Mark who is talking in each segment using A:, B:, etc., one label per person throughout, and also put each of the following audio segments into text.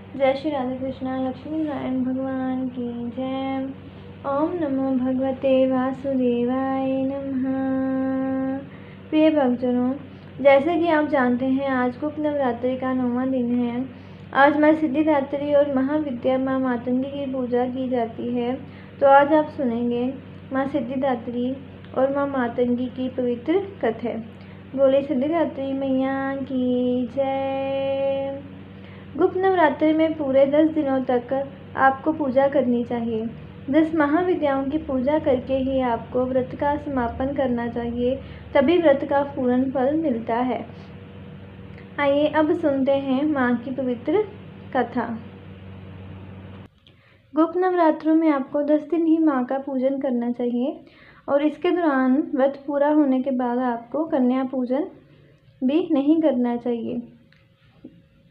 A: जय श्री राधे कृष्णा। लक्ष्मी नारायण भगवान की जय। ओम नमो भगवते वासुदेवाय नमः। प्रिय भक्तजनों, जैसे कि आप जानते हैं आज गुप्त नवरात्रि का 9वां दिन है। आज माँ सिद्धिदात्री और महाविद्या माँ मातंगी की पूजा की जाती है। तो आज आप सुनेंगे माँ सिद्धिदात्री और माँ मातंगी की पवित्र कथा। बोले सिद्धिदात्री मैया की जय। गुप्त नवरात्रि में पूरे 10 दिनों तक आपको पूजा करनी चाहिए। 10 महाविद्याओं की पूजा करके ही आपको व्रत का समापन करना चाहिए, तभी व्रत का पूर्ण फल मिलता है। आइए अब सुनते हैं माँ की पवित्र कथा। गुप्त नवरात्रों में आपको 10 दिन ही माँ का पूजन करना चाहिए और इसके दौरान व्रत पूरा होने के बाद आपको कन्या पूजन भी नहीं करना चाहिए।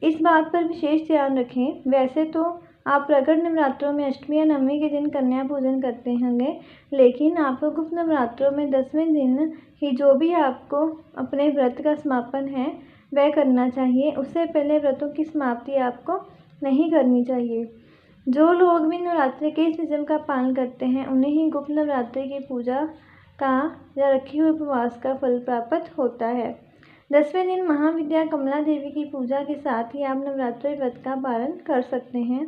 A: इस बात पर विशेष ध्यान रखें। वैसे तो आप प्रकट नवरात्रों में अष्टमी या नवमी के दिन कन्या पूजन करते होंगे, लेकिन आपको गुप्त नवरात्रों में 10वें दिन ही जो भी आपको अपने व्रत का समापन है वह करना चाहिए। उससे पहले व्रतों की समाप्ति आपको नहीं करनी चाहिए। जो लोग भी नवरात्रि के इस नियम का पालन करते हैं उन्हें ही गुप्त नवरात्रि की पूजा का या रखे हुए उपवास का फल प्राप्त होता है। 10वें दिन महाविद्या कमला देवी की पूजा के साथ ही आप नवरात्रि व्रत का पालन कर सकते हैं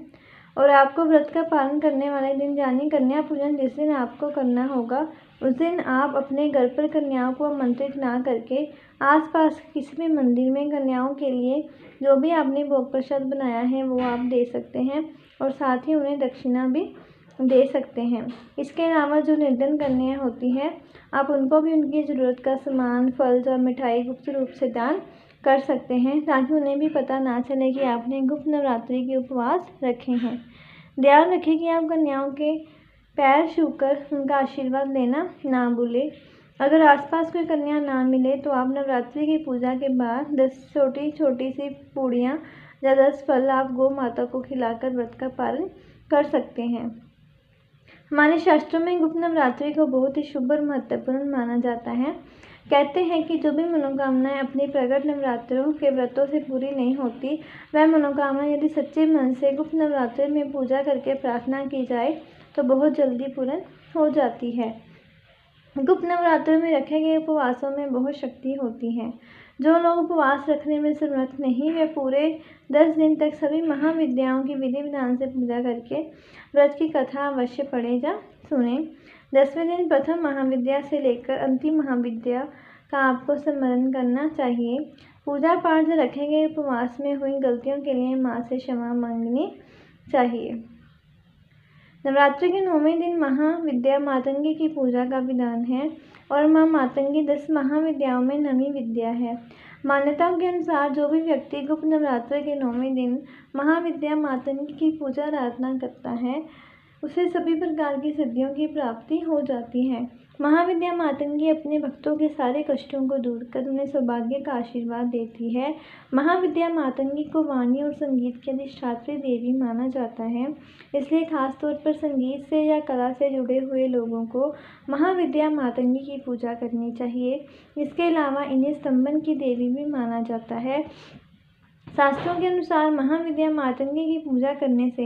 A: और आपको व्रत का पालन करने वाले दिन यानी कन्या पूजन जिस दिन आपको करना होगा उस दिन आप अपने घर पर कन्याओं को आमंत्रित ना करके आसपास किसी भी मंदिर में कन्याओं के लिए जो भी आपने भोग प्रसाद बनाया है वो आप दे सकते हैं और साथ ही उन्हें दक्षिणा भी दे सकते हैं। इसके अलावा जो निर्धन कन्याएं होती हैं आप उनको भी उनकी ज़रूरत का सामान, फल और मिठाई गुप्त रूप से दान कर सकते हैं ताकि उन्हें भी पता ना चले कि आपने गुप्त नवरात्रि के उपवास रखे हैं। ध्यान रखें कि आप कन्याओं के पैर छूकर उनका आशीर्वाद लेना ना भूलें। अगर आसपास कोई कन्या ना मिले तो आप नवरात्रि की पूजा के बाद 10 छोटी छोटी सी पूड़ियाँ या 10 फल आप गौ माता को खिलाकर व्रत का पालन कर सकते हैं। हमारे शास्त्रों में गुप्त नवरात्रि को बहुत ही शुभ और महत्वपूर्ण माना जाता है। कहते हैं कि जो भी मनोकामनाएं अपनी प्रकट नवरात्रों के व्रतों से पूरी नहीं होती, वह मनोकामना यदि सच्चे मन से गुप्त नवरात्रि में पूजा करके प्रार्थना की जाए तो बहुत जल्दी पूर्ण हो जाती है। गुप्त नवरात्रि में रखे गए उपवासों में बहुत शक्ति होती है। जो लोग उपवास रखने में समर्थ नहीं वे पूरे 10 दिन तक सभी महाविद्याओं की विधि विधान से पूजा करके व्रत की कथा अवश्य पढ़े या सुने। 10वें दिन प्रथम महाविद्या से लेकर अंतिम महाविद्या का आपको स्मरण करना चाहिए। पूजा पाठ से रखे गए उपवास में हुई गलतियों के लिए माँ से क्षमा मांगनी चाहिए। नवरात्रि के 9वें दिन महाविद्या मातंगी की पूजा का विधान है और माँ मातंगी 10 महाविद्याओं में 9वीं विद्या है। मान्यताओं के अनुसार जो भी व्यक्ति गुप्त नवरात्रि के 9वें दिन महाविद्या मातंगी की पूजा आराधना करता है उसे सभी प्रकार की सिद्धियों की प्राप्ति हो जाती है। महाविद्या मातंगी अपने भक्तों के सारे कष्टों को दूर कर उन्हें सौभाग्य का आशीर्वाद देती है। महाविद्या मातंगी को वाणी और संगीत की अधिष्ठात्री देवी माना जाता है, इसलिए खास तौर पर संगीत से या कला से जुड़े हुए लोगों को महाविद्या मातंगी की पूजा करनी चाहिए। इसके अलावा इन्हें स्तंभन की देवी भी माना जाता है। शास्त्रों के अनुसार महाविद्या मातंगी की पूजा करने से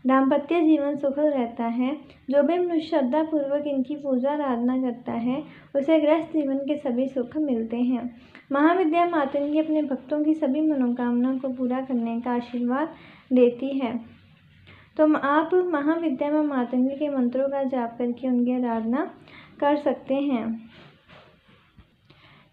A: दाम्पत्य जीवन सुखद रहता है। जो भी मनुष्य श्रद्धा पूर्वक इनकी पूजा आराधना करता है उसे गृहस्थ जीवन के सभी सुख मिलते हैं। महाविद्या मातंगी अपने भक्तों की सभी मनोकामनाओं को पूरा करने का आशीर्वाद देती है। तो आप महाविद्या में मातंगी के मंत्रों का जाप करके उनकी आराधना कर सकते हैं।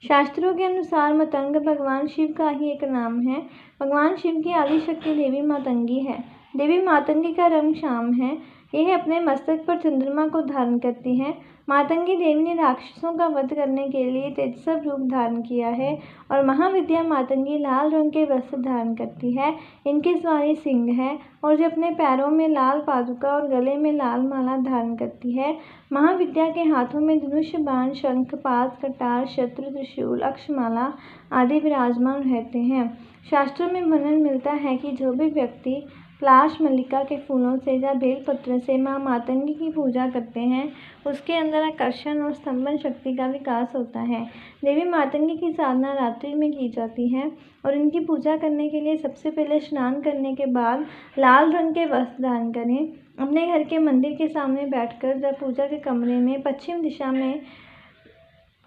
A: शास्त्रों के अनुसार मतंग भगवान शिव का ही एक नाम है। भगवान शिव की आदि शक्ति देवी मातंगी है। देवी मातंगी का रंग श्याम है। यह अपने मस्तक पर चंद्रमा को धारण करती है। मातंगी देवी ने राक्षसों का वध करने के लिए तेजस्वी रूप धारण किया है और महाविद्या मातंगी लाल रंग के वस्त्र धारण करती है। इनकी सवारी सिंह है और जो अपने पैरों में लाल पादुका और गले में लाल माला धारण करती है। महाविद्या के हाथों में धनुष, बाण, शंख, पाश, कटार, शस्त्र, त्रिशूल, अक्षमाला आदि विराजमान रहते हैं। शास्त्रों में वर्णन मिलता है कि जो भी व्यक्ति पलाश मल्लिका के फूलों से या बेलपत्र से माँ मातंगी की पूजा करते हैं, उसके अंदर आकर्षण और स्तंभन शक्ति का विकास होता है। देवी मातंगी की साधना रात्रि में की जाती है और इनकी पूजा करने के लिए सबसे पहले स्नान करने के बाद लाल रंग के वस्त्र धारण करें। अपने घर के मंदिर के सामने बैठकर या पूजा के कमरे में पश्चिम दिशा में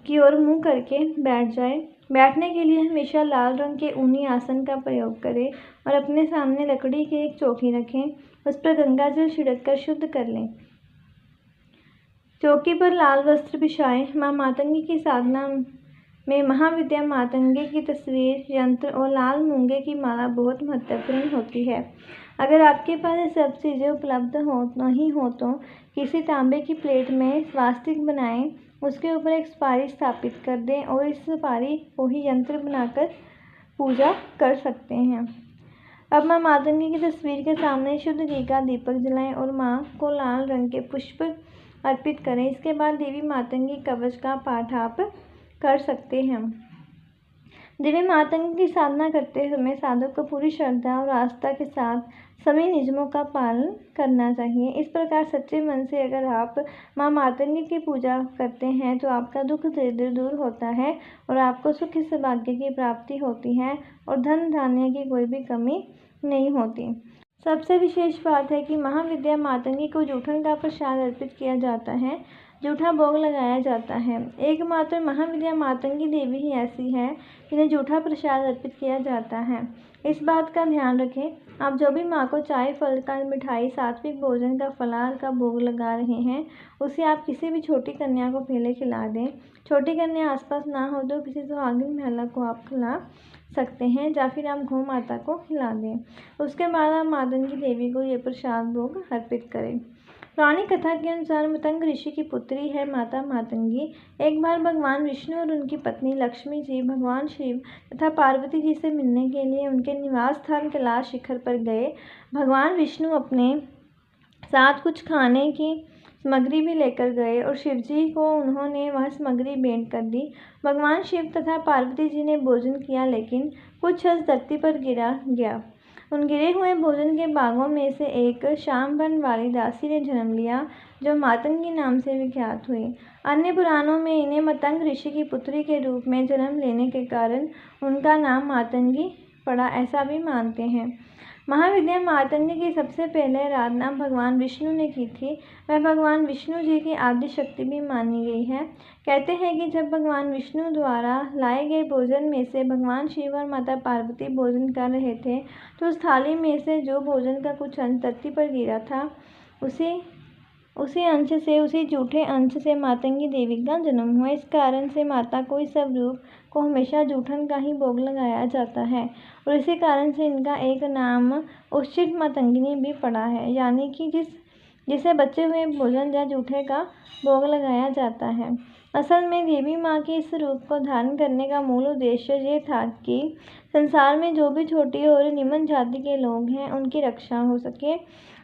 A: की ओर मुँह करके बैठ जाए। बैठने के लिए हमेशा लाल रंग के ऊनी आसन का प्रयोग करें और अपने सामने लकड़ी की एक चौकी रखें, उस पर गंगा जल छिड़क कर शुद्ध कर लें। चौकी पर लाल वस्त्र बिछाएं। माँ मातंगी की साधना में महाविद्या मातंगी की तस्वीर, यंत्र और लाल मूंगे की माला बहुत महत्वपूर्ण होती है। अगर आपके पास ये सब चीज़ें उपलब्ध नहीं हो तो किसी तांबे की प्लेट में स्वास्तिक बनाएं, उसके ऊपर एक सुपारी स्थापित कर दें और इस सुपारी को ही यंत्र बनाकर पूजा कर सकते हैं। अब माँ मातंगी की तस्वीर के सामने शुद्ध घी का दीपक जलाएं और माँ को लाल रंग के पुष्प अर्पित करें। इसके बाद देवी मातंगी कवच का पाठ आप कर सकते हैं। देवी मातंगी की साधना करते समय साधक को पूरी श्रद्धा और आस्था के साथ सभी नियमों का पालन करना चाहिए। इस प्रकार सच्चे मन से अगर आप माँ मातंगी की पूजा करते हैं तो आपका दुख दरिद्र दूर होता है और आपको सुख सौभाग्य की प्राप्ति होती है और धन धान्य की कोई भी कमी नहीं होती। सबसे विशेष बात है कि महाविद्या मातंगी को जूठन का प्रसाद अर्पित किया जाता है, जूठा भोग लगाया जाता है। एकमात्र महाविद्या मातंगी देवी ही ऐसी है जिन्हें जूठा प्रसाद अर्पित किया जाता है। इस बात का ध्यान रखें, आप जो भी माँ को चाय, फल का मिठाई, सात्विक भोजन का, फलाहार का भोग लगा रहे हैं, उसे आप किसी भी छोटी कन्या को पहले खिला दें। छोटी कन्या आसपास ना हो तो किसी सुहागिन महिला को आप खिला सकते हैं या फिर आप गौ माता को खिला दें। उसके बाद आप मातंगी देवी को ये प्रसाद भोग अर्पित करें। पुरानी कथा के अनुसार मतंग ऋषि की पुत्री है माता मातंगी। एक बार भगवान विष्णु और उनकी पत्नी लक्ष्मी जी भगवान शिव तथा पार्वती जी से मिलने के लिए उनके निवास स्थान कैलाश शिखर पर गए। भगवान विष्णु अपने साथ कुछ खाने की सामग्री भी लेकर गए और शिव जी को उन्होंने वह सामग्री भेंट कर दी। भगवान शिव तथा पार्वती जी ने भोजन किया, लेकिन कुछ अंश धरती पर गिरा गया। उन गिरे हुए भोजन के भागों में से एक शामबन वाली दासी ने जन्म लिया, जो मातंगी नाम से विख्यात हुई। अन्य पुराणों में इन्हें मतंग ऋषि की पुत्री के रूप में जन्म लेने के कारण उनका नाम मातंगी पड़ा, ऐसा भी मानते हैं। महाविद्या मातंगी की सबसे पहले आराधना भगवान विष्णु ने की थी। वह भगवान विष्णु जी की आदि शक्ति भी मानी गई है। कहते हैं कि जब भगवान विष्णु द्वारा लाए गए भोजन में से भगवान शिव और माता पार्वती भोजन कर रहे थे, तो उस थाली में से जो भोजन का कुछ अंश धरती पर गिरा था, उसी जूठे अंश से मातंगी देवी का जन्म हुआ। इस कारण से माता को इस स्वरूप को हमेशा जूठन का ही भोग लगाया जाता है और इसी कारण से इनका एक नाम उच्चिष्ट मातंगिनी भी पड़ा है, यानी कि जिसे बचे हुए भोजन या जूठे का भोग लगाया जाता है। असल में देवी माँ के इस रूप को धारण करने का मूल उद्देश्य ये था कि संसार में जो भी छोटी और निम्न जाति के लोग हैं, उनकी रक्षा हो सके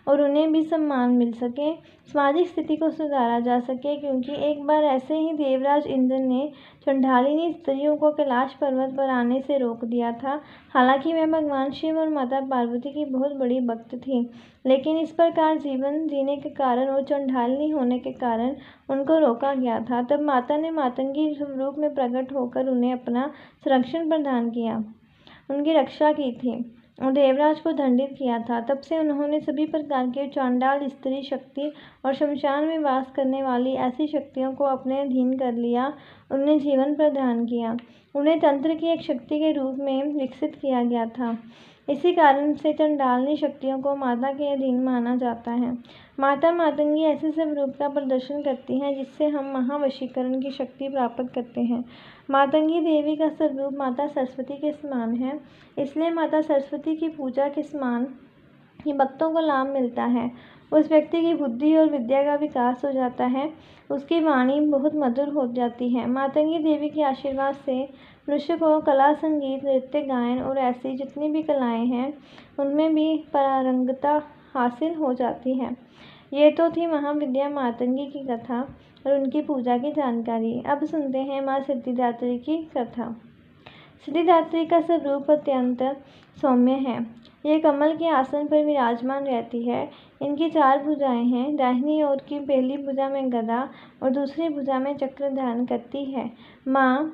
A: और उन्हें भी सम्मान मिल सके, सामाजिक स्थिति को सुधारा जा सके। क्योंकि एक बार ऐसे ही देवराज इंद्र ने चंडालिनी स्त्रियों को कैलाश पर्वत पर आने से रोक दिया था। हालांकि वह भगवान शिव और माता पार्वती की बहुत बड़ी भक्त थी, लेकिन इस प्रकार जीवन जीने के कारण और चंडालिनी होने के कारण उनको रोका गया था। तब माता ने मातंगी रूप में प्रकट होकर उन्हें अपना संरक्षण प्रदान किया, उनकी रक्षा की थी और देवराज को दंडित किया था। तब से उन्होंने सभी प्रकार के चांडाल, स्त्री शक्ति और शमशान में वास करने वाली ऐसी शक्तियों को अपने अधीन कर लिया, उन्हें जीवन प्रदान किया। उन्हें तंत्र की एक शक्ति के रूप में विकसित किया गया था। इसी कारण से चंडालिनी शक्तियों को माता के अधीन माना जाता है। माता मातंगी ऐसे स्वरूप का प्रदर्शन करती हैं जिससे हम महावशीकरण की शक्ति प्राप्त करते हैं। मातंगी देवी का स्वरूप माता सरस्वती के समान है, इसलिए माता सरस्वती की पूजा के समान ही भक्तों को लाभ मिलता है। उस व्यक्ति की बुद्धि और विद्या का विकास हो जाता है, उसकी वाणी बहुत मधुर हो जाती है। मातंगी देवी के आशीर्वाद से मनुष्य को कला, संगीत, नृत्य, गायन और ऐसी जितनी भी कलाएं हैं, उनमें भी पारंगतता हासिल हो जाती है। ये तो थी महाविद्या मातंगी की कथा और उनकी पूजा की जानकारी। अब सुनते हैं माँ सिद्धिदात्री की कथा। सिद्धिदात्री का स्वरूप अत्यंत सौम्य है। ये कमल के आसन पर विराजमान रहती है। इनकी 4 भुजाएं हैं। दाहिनी ओर की पहली भुजा में गदा और दूसरी भुजा में चक्र धारण करती है। माँ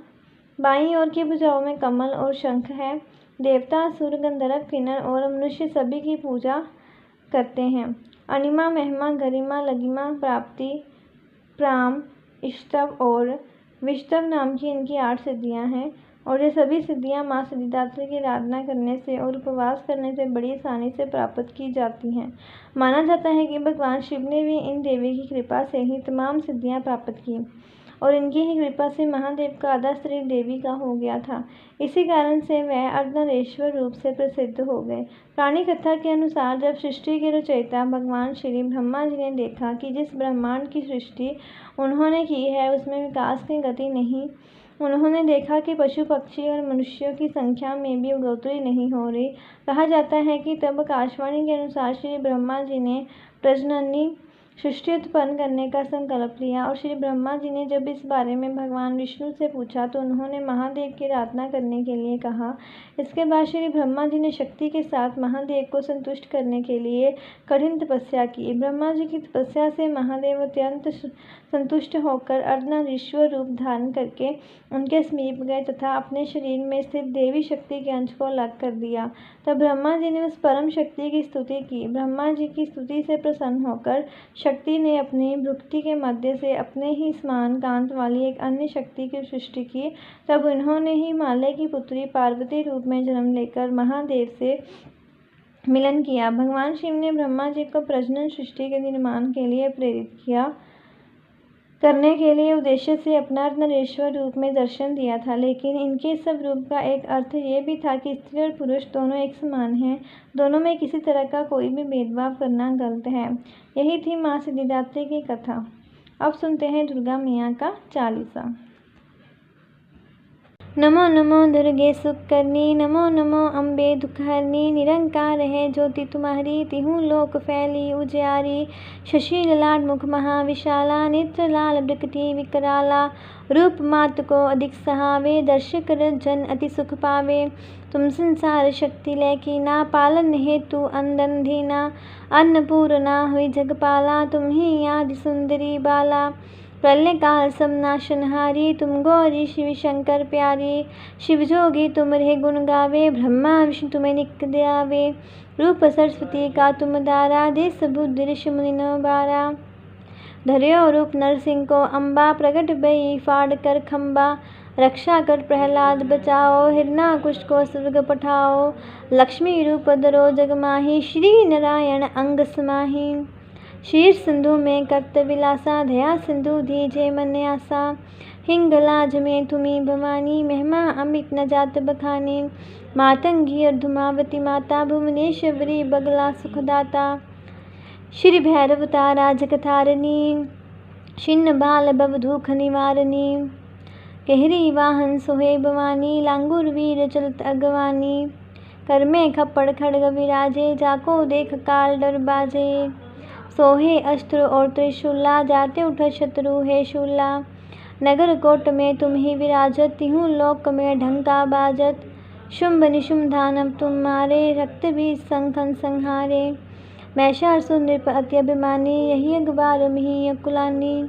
A: बाईं ओर की भुजाओं में कमल और शंख है। देवता, असुर, गंधर्व, किन्नर और मनुष्य सभी की पूजा करते हैं। अनिमा, महिमा, गरिमा, लगिमा, प्राप्ति, प्राम, इष्टव और विष्टव नाम की इनकी 8 सिद्धियां हैं और ये सभी सिद्धियां माँ सिद्धिदात्री की आराधना करने से और उपवास करने से बड़ी आसानी से प्राप्त की जाती हैं। माना जाता है कि भगवान शिव ने भी इन देवी की कृपा से ही तमाम सिद्धियां प्राप्त की और इनकी ही कृपा से महादेव का आधा शरीर देवी का हो गया था। इसी कारण से वह अर्धनारीश्वर रूप से प्रसिद्ध हो गए। पुरानी कथा के अनुसार जब सृष्टि के रचयिता भगवान श्री ब्रह्मा जी ने देखा कि जिस ब्रह्मांड की सृष्टि उन्होंने की है उसमें विकास की गति नहीं, उन्होंने देखा कि पशु पक्षी और मनुष्यों की संख्या में भी बढ़ोतरी नहीं हो रही। कहा जाता है कि तब आकाशवाणी के अनुसार श्री ब्रह्मा जी ने प्रजननी सृष्टि उत्पन्न करने का संकल्प लिया और श्री ब्रह्मा जी ने जब इस बारे में भगवान विष्णु से पूछा तो उन्होंने महादेव की आराधना करने के लिए कहा। इसके बाद श्री ब्रह्मा जी ने शक्ति के साथ महादेव को संतुष्ट करने के लिए कठिन तपस्या की। ब्रह्मा जी की तपस्या से महादेव अत्यंत संतुष्ट होकर अर्धनारीश्वर रूप धारण करके उनके समीप गए तथा अपने शरीर में स्थित देवी शक्ति के अंश को अलग कर दिया। तब ब्रह्मा जी ने उस परम शक्ति की स्तुति की। ब्रह्मा जी की स्तुति से प्रसन्न होकर शक्ति ने अपनी भ्रुकुटी के मध्य से अपने ही समान कांत वाली एक अन्य शक्ति की सृष्टि की। तब उन्होंने हिमालय की पुत्री पार्वती रूप में जन्म लेकर महादेव से मिलन किया। भगवान शिव ने ब्रह्मा जी को प्रजनन सृष्टि के निर्माण के लिए प्रेरित किया करने के लिए उद्देश्य से अपना अर्धनारीश्वर रूप में दर्शन दिया था। लेकिन इनके सब रूप का एक अर्थ ये भी था कि स्त्री और पुरुष दोनों एक समान हैं, दोनों में किसी तरह का कोई भी भेदभाव करना गलत है। यही थी माँ सिद्धिदात्री की कथा। अब सुनते हैं दुर्गा मैया का चालीसा। नमो नमो दुर्गे सुखकर्णी, नमो नमो अम्बे दुखहरणी। निरंकार है ज्योति तुम्हारी, तिहूँ लोक फैली उजियारी। शशि ललाट मुख महाविशाला, नेत्र लाल ब्रकटी विकराला। रूप मात को अधिक सहावे, दर्श कर जन अति सुख पावे। तुम संसार शक्ति लैकीना, पालन हेतु अंदन धीना। अन्नपूर्णा हुई जगपाला, तुम ही आदि सुंदरी बाला। प्रलय काल सब नाशनहारी, तुम गौरी शिव शंकर प्यारी। शिव जोगी तुम रहे गुण गावे, ब्रह्मा विष्णु तुम्हें निक दयावे। रूप सरस्वती का तुम दारा, देश बुद्धि ऋषि मुनि बारा। धर्यो रूप नरसिंह को अम्बा, प्रगट भई फाड़ कर खम्बा। रक्षा कर प्रहलाद बचाओ, हिरणाकुश को स्वर्ग पठाओ। लक्ष्मी रूप धरो जग माही, श्री नारायण अंग समाही। शीर सिंधु में करत विलासा, दया सिंधु दीजे मन आसा। हिंगलाज में तुम्ही भवानी, महिमा अमित न जात बखानी। मातंगी और धुमावती माता, भुवनेश्वरी बगला सुखदाता। श्री भैरव तारा जगतारिणी, छिन्न बाल भव दुख निवारणी। कहरी वाहन सोहे भवानी, लांगुर वीर चलत अगवानी। कर में खप्पड़ खड्ग विराजे, जाको देख काल डर बाजे। सोहे अस्त्र और त्रिशूला, जाते उठ शत्रु है शूला। नगर कोट में तुम ही विराजत, तिहूँ लोक में ढंका बाजत। शुंभ निशुंभ दानव तुम मारे, रक्त भी संखन संहारे। महिषासुर नृप अति अभिमानी, यही अखबार मिहि अकुलानी।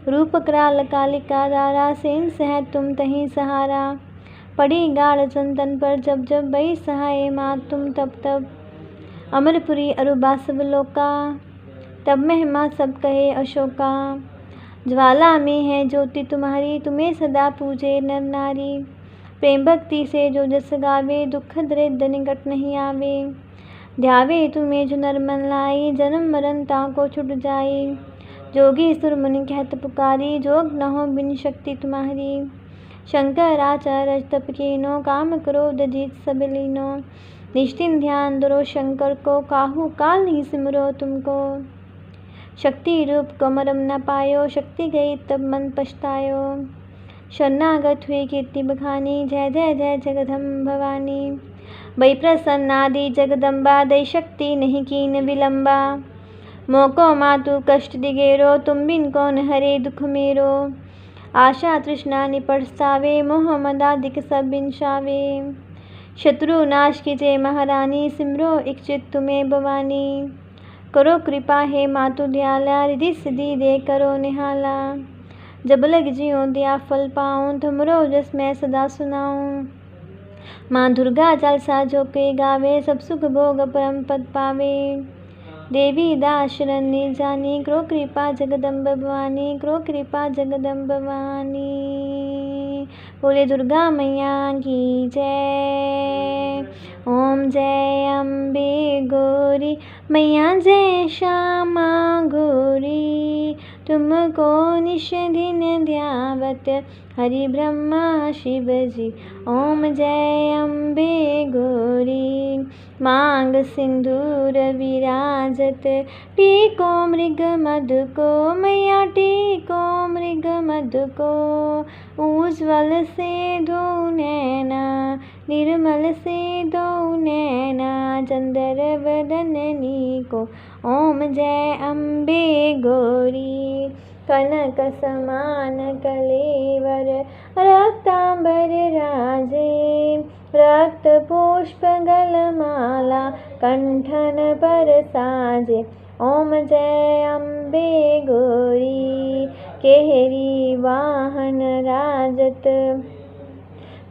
A: रूप कराल कालिका दारा, सेन सह तुम तही सहारा। पड़ी गाढ़ चंदन पर जब जब, बई सहाय माँ तुम तब तब। अमरपुरी अरुबा सब लोका, तब महिमा सब कहे अशोका। ज्वाला में है ज्योति तुम्हारी, तुम्हें सदा पूजे नर नारी। प्रेम भक्ति से जो जस गावे, दुख दरिद्र निकट नहीं आवे। ध्यावे तुम्हें जो नर मन लाई, जन्म मरण ताको छुट जाई। जोगी सुर मुनि कहत पुकारी, जोग न हो बिन शक्ति तुम्हारी। शंकर आचार्य तप कीनो, काम क्रोध जीत सब लीनो। निश्चिन ध्यान धरो शंकर को, काहू काल नहीं सिमरो तुमको। शक्ति रूप को मरम न पायो, शक्ति गई तब मन पछतायो। शरणागत हुई कीर्ति बखानी, जय जय जय जगदम्ब भवानी। भई प्रसन्न आदि जगदम्बा, दई शक्ति नहीं कीन विलंबा। मोको मातु कष्ट दिगेरो, तुम बिन कौन हरे दुख मेरो। आशा तृष्णा निपट सावे, मोह मदादिक सब बिन सावे। शत्रु नाश कीजिए महारानी, सिमरो इच्छित तुम्हें भवानी। करो कृपा हे मातु दयाला, रिधि सिद्धि दे करो निहाला। जब लग जियो दिया फल पाऊँ, तुमरो जस मैं सदा सुनाऊँ। माँ दुर्गा चालीसा जो के गावे, सब सुख भोग परम पद पावे। देवी दास शरण्य जानी, करो कृपा जगदम्ब भवानी, करो कृपा जगदम्ब भवानी। बोले दुर्गा मैया की जय। ओम जय अम्बे गौरी मैया, जय श्यामा गौरी। तुमको निश दिन ध्यावत, हरि ब्रह्मा शिव जी। ओम जय अम्बे गौरी। मांग सिंदूर विराजत, टीको मृग मद को मैया, टीको मृग मद को। उज्ज्वल से दो नैना, निर्मल से दो नैना, चंद्र वदननी को। ओम जय अम्बे गौरी। कनक समान कलेवर, रक्तांबर राजे। रक्त पुष्प गलमाला, कंठन पर साजे। ओम जय अम्बे गौरी। केहरी वाहन राजत,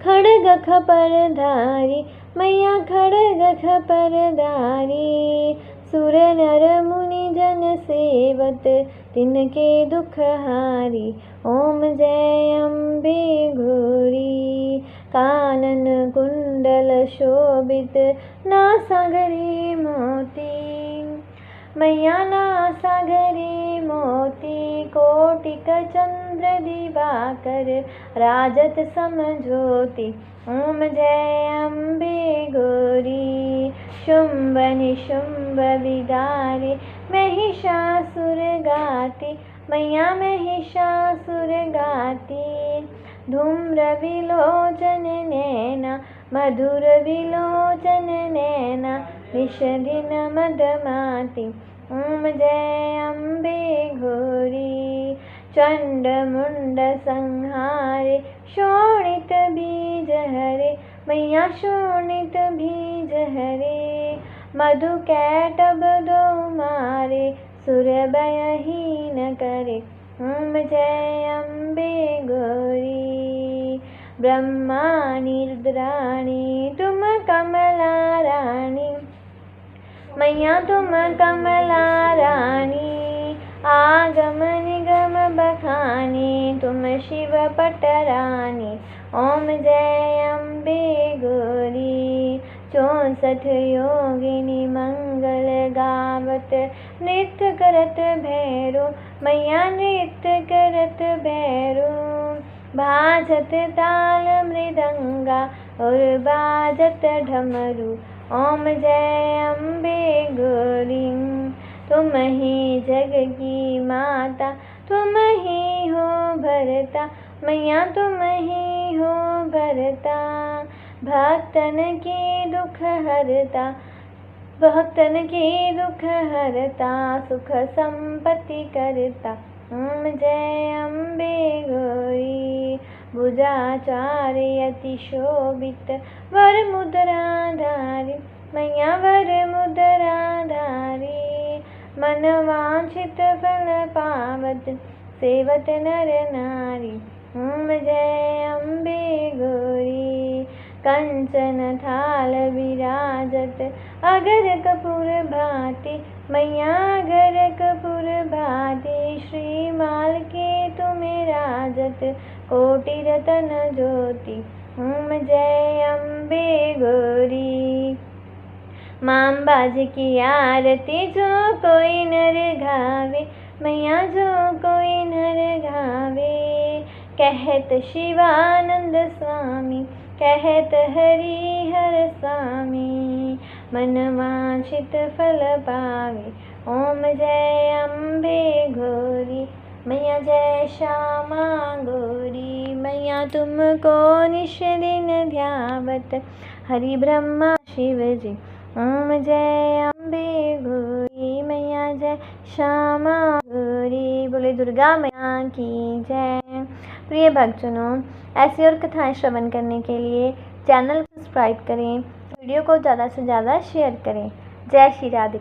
A: खड़ग खपर धारी मैया, खड़ग खपर धारी। सुर नर मुनि जन सेवत, तिनके दुख हारी। ओम जय अम्बे गौरी। कानन कुंडल शोभित, नासागरी मोती मैया, नासागरी मोती। कोटिक चंद्र दिवाकर, राजत समझोती। ओम जय अम्बे गौरी। शुंभ निशुंभ विदारे, महिषासुर गाती मैया, महिषासुर गाती। धूम्र विलोचन नैना, मधुर विलोचन नैना, विषदिन मदमाती। ओम जय अम्बे गौरी। चंड मुंड संहारे, शोणित बीज हरे मैया, शोणित बीज हरे। मधु कैटभ दो मारे, सुर भयहीन करे। ओम जय अम्बे गौरी। ब्रह्मा निद्राणी, तुम कमला रानी मैया, तुम कमला रानी। आगम निगम बखानी, तुम शिव पटरानी। ओम जय अम्बे गौरी। 64 योगिनी मंगल गावत, नृत्य करत भैरो मैया, नृत्य करत भैरो। भाजत ताल मृदंगा, और बाजत ढमरू। ओम जय अम्बे गौरी। तुम ही जग की माता, तुम ही हो भरता मैया, तुम ही हो भरता। भक्तन के दुख हरता, भक्तन के दुख हरता, सुख संपत्ति करता। ओम जय अम्बे गौरी। भुजाचार्य अति शोभित, वर मुद्रा धारी मैया, वर मुद्रा धारी। मन वांछित फल पावत, सेवत नर नारी। ओम जय अम्बे गौरी। कंचन थाल विराजत, अगर कपूर भांति मैया, अगर कपूर भांति। श्रीमाल के तुम्हें राजत, कोटि रतन ज्योति। ओम जय अम्बे गौरी। मांबाज की आरती, जो कोई नर गावे मैया, जो कोई नर गावे। कहत शिवानंद स्वामी, कहत हरि हर स्वामी। मन वांछित फल पावे। ओम जय अम्बे गौरी मैया, जय श्यामा गौरी मैया। तुमको निश दिन ध्यावत, हरि ब्रह्मा शिव जी। ओम जय अम्बे गौरी मैया, जय श्यामा गौरी। बोले दुर्गा मैया की जय। प्रिय भक्तजनों, ऐसी और कथाएं श्रवण करने के लिए चैनल को सब्सक्राइब करें, वीडियो को ज़्यादा से ज़्यादा शेयर करें। जय श्री राधे।